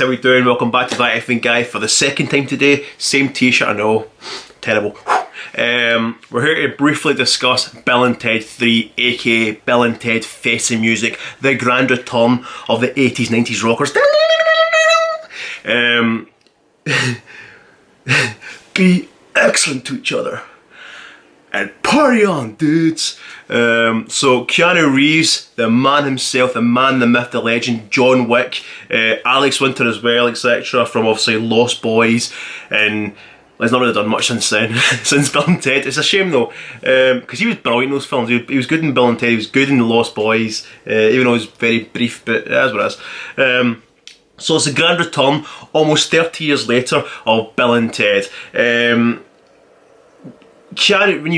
how we doing? Welcome back to That Effing Guy for the second time today. Same t-shirt, I know. Terrible. We're here to briefly discuss Bill and Ted 3, aka Bill and Ted Face and Music, the grand return of the 80s, 90s rockers. Be excellent to each other and party on, dudes. So Keanu Reeves, the man himself, the man, the myth, the legend, John Wick, Alex Winter as well, etc. from obviously Lost Boys, and he's not really done much since then, since Bill and Ted. It's a shame though, because he was brilliant in those films. He was good in Bill and Ted, he was good in The Lost Boys, even though it was very brief, but that's what it is. So it's a grand return, almost 30 years later, of Bill and Ted. Keanu, when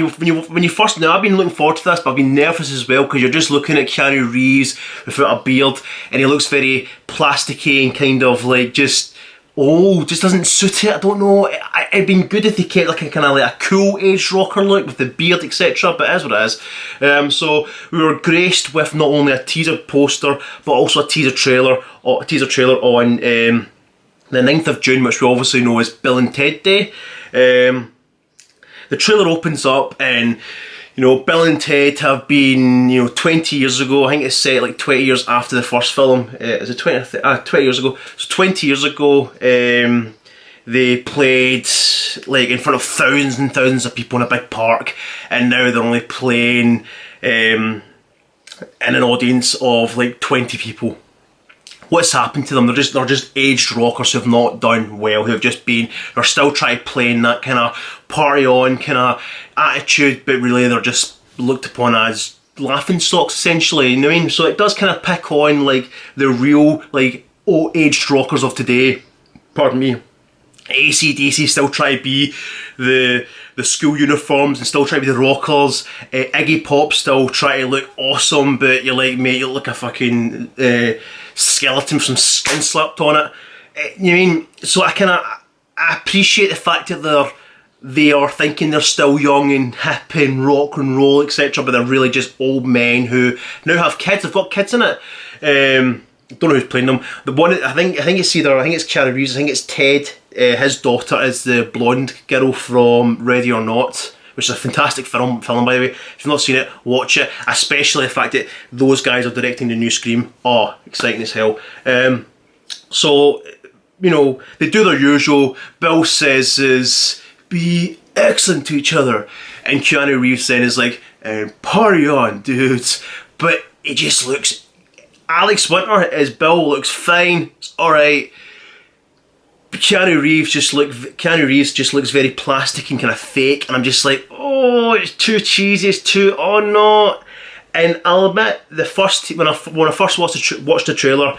you first, now I've been looking forward to this, but I've been nervous as well because you're just looking at Keanu Reeves without a beard, and he looks very plasticky and kind of like just doesn't suit it. I don't know. It'd been good if they kept like a kind of like a cool age rocker look with the beard, etc. But it is what it is. So we were graced with not only a teaser poster but also a teaser trailer on the 9th of June, which we obviously know as Bill and Ted Day. The trailer opens up and, you know, Bill and Ted have been, 20 years ago. I think it's set like 20 years after the first film. Is it 20 years ago? So 20 years ago, they played like in front of thousands and thousands of people in a big park, and now they're only playing in an audience of like 20 people. What's happened to them? They're just aged rockers who've not done well, they're still trying to play in that kind of party on kind of attitude, but really they're just looked upon as laughing stocks essentially, you know what I mean? So it does kind of pick on like the real like aged rockers of today. Pardon me. AC/DC still try to be the school uniforms and still try to be the rockers. Iggy Pop still try to look awesome, but you're like, mate, you look like a fucking skeleton from skin slapped on it. You know what I mean? So I appreciate the fact that they are thinking they're still young and hip and rock and roll, etc. But they're really just old men who now have kids. They've got kids in it. Don't know who's playing them. The one I think it's Keanu Reeves. I think it's Ted. His daughter is the blonde girl from Ready or Not, which is a fantastic film by the way. If you've not seen it, watch it. Especially the fact that those guys are directing the new Scream. Oh, exciting as hell. So, they do their usual. Bill says is be excellent to each other, and Keanu Reeves then is like, party on, dudes. But it just looks. Alex Winter as Bill looks fine. It's alright. Keanu Reeves just looks very plastic and kind of fake, and I'm just like, oh, it's too cheesy, oh no. And I'll admit, when I first watched the trailer,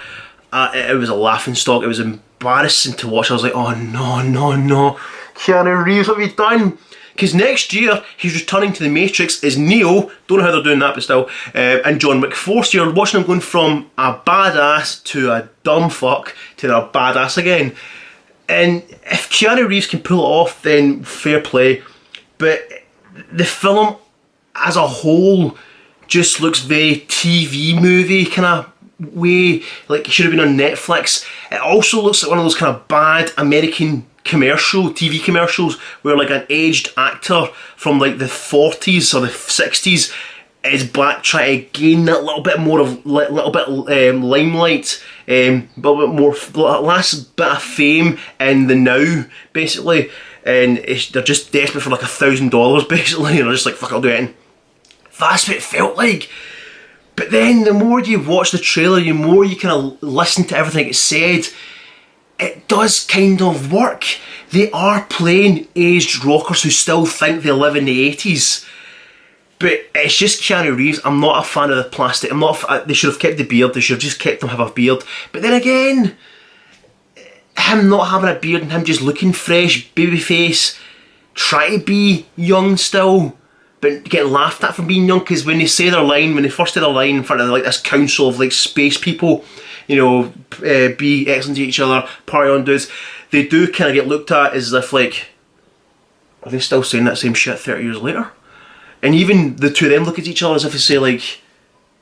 it was a laughing stock. It was embarrassing to watch. I was like, oh no, Keanu Reeves, what have you done? Because next year he's returning to the Matrix as Neo. Don't know how they're doing that, but still. And John Wick 4. So you're watching him going from a badass to a dumb fuck to a badass again. And if Keanu Reeves can pull it off, then fair play. But the film as a whole just looks very TV movie kind of way, like it should have been on Netflix. It also looks like one of those kind of bad American TV commercials where like an aged actor from like the 40s or the 60s is back trying to gain that little bit limelight, a little bit more last bit of fame in the now basically, and they're just desperate for like $1,000 basically, and they're just like, fuck, I'll do it. That's what it felt like. But then the more you watch the trailer, the more you kind of listen to everything it said, it does kind of work. They are playing aged rockers who still think they live in the 80s. But it's just Keanu Reeves. I'm not a fan of the plastic. They should have kept the beard. They should have just kept him have a beard. But then again, him not having a beard and him just looking fresh, baby face, try to be young still, but get laughed at for being young. Because when they say their line, when they first say their line in front of like this council of like space people, be excellent to each other, party on, dudes, they do kind of get looked at as if like, are they still saying that same shit 30 years later? And even the two of them look at each other as if they say like,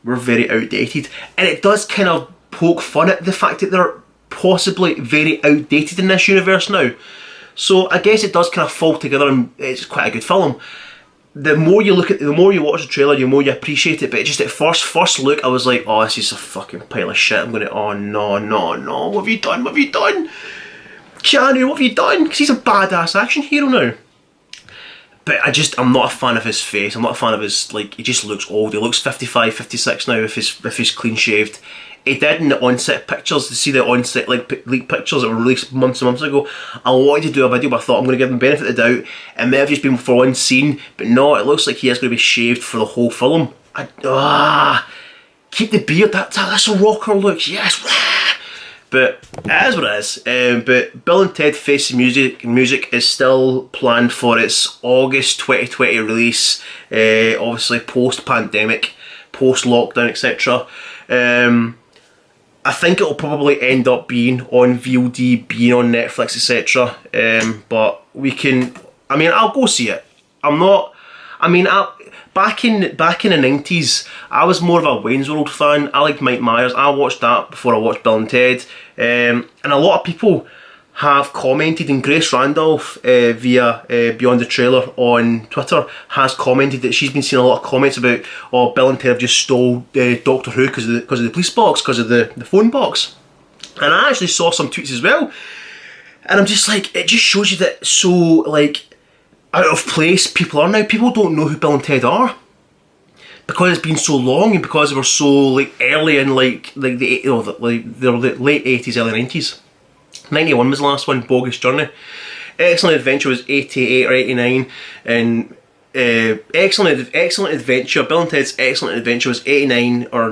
we're very outdated. And it does kind of poke fun at the fact that they're possibly very outdated in this universe now. So I guess it does kind of fall together, and it's quite a good film. The more you look at, the more you watch the trailer, the more you appreciate it. But just at first look, I was like, oh, this is a fucking pile of shit. I'm gonna, oh no, no, no, what have you done? What have you done? Keanu, what have you done? Because he's a badass action hero now. But I'm not a fan of his face. I'm not a fan of his, like, he just looks old. He looks 55, 56 now if he's clean shaved. He did in the on-set pictures, to see the on-set leaked pictures that were released months and months ago. I wanted to do a video, but I thought I'm going to give him the benefit of the doubt. It may have just been for one scene, but no, it looks like he is going to be shaved for the whole film. Keep the beard, that's a rocker look, yes. But it is what it is. But Bill and Ted Face the Music is still planned for its August 2020 release. Obviously post-pandemic, post-lockdown, etc. I think it'll probably end up being on VOD, being on Netflix, etc. But we can. I mean, I'll go see it. I'm not. I mean, back in the 90s, I was more of a Wayne's World fan. I liked Mike Myers. I watched that before I watched Bill and Ted. And a lot of people have commented, and Grace Randolph via Beyond the Trailer on Twitter has commented that she's been seeing a lot of comments about, oh, Bill and Ted have just stole Doctor Who because of the police box, because of the phone box. And I actually saw some tweets as well, and I'm just like, it just shows you that so, like, out of place people are now. People don't know who Bill and Ted are because it's been so long, and because they were so, like, early in the late 80s, early 90s. 91 was the last one, Bogus Journey. Excellent Adventure was 88 or 89, and Excellent Adventure, Bill and Ted's Excellent Adventure was 89 or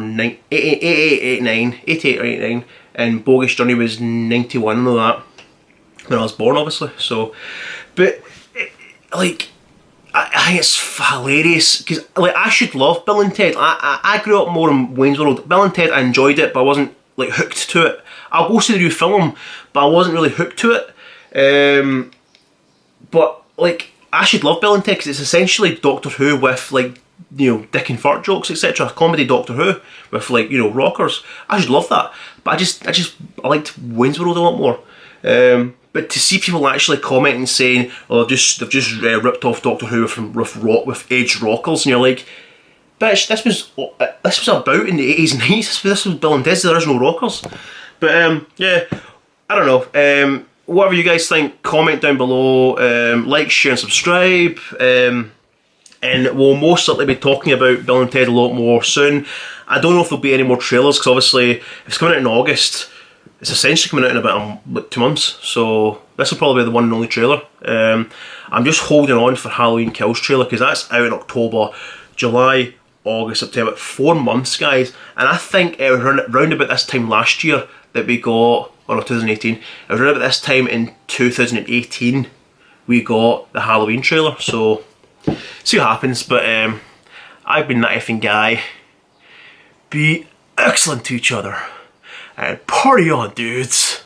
88 or 89, and Bogus Journey was 91, I know that, when I was born, obviously. So, but, like, I think it's hilarious, because, like, I should love Bill and Ted. I grew up more in Wayne's World. Bill and Ted, I enjoyed it, but I wasn't, like, hooked to it. I'll go see the new film, but I wasn't really hooked to it. But, like, I should love Bill and Ted, because it's essentially Doctor Who with, like, you know, dick and fart jokes, etc. Comedy Doctor Who with, like, you know, rockers. I should love that. But I liked Wayne's World a lot more. But to see people actually commenting saying, oh, they've just ripped off Doctor Who with aged rockers, and you're like, bitch, this was about in the 80s and 90s. This was Bill and Ted's, the original rockers. But yeah, I don't know. Whatever you guys think, comment down below. Like, share, and subscribe. And we'll most certainly be talking about Bill and Ted a lot more soon. I don't know if there'll be any more trailers, because obviously if it's coming out in August, it's essentially coming out in about 2 months. So this will probably be the one and only trailer. I'm just holding on for Halloween Kills trailer, because that's out in October, July, August, September, 4 months, guys. And I think it was around about this time last year that we got, or no, 2018, it was around about this time in 2018 we got the Halloween trailer. So see what happens. But I've been that effing guy. Be excellent to each other and party on, dudes.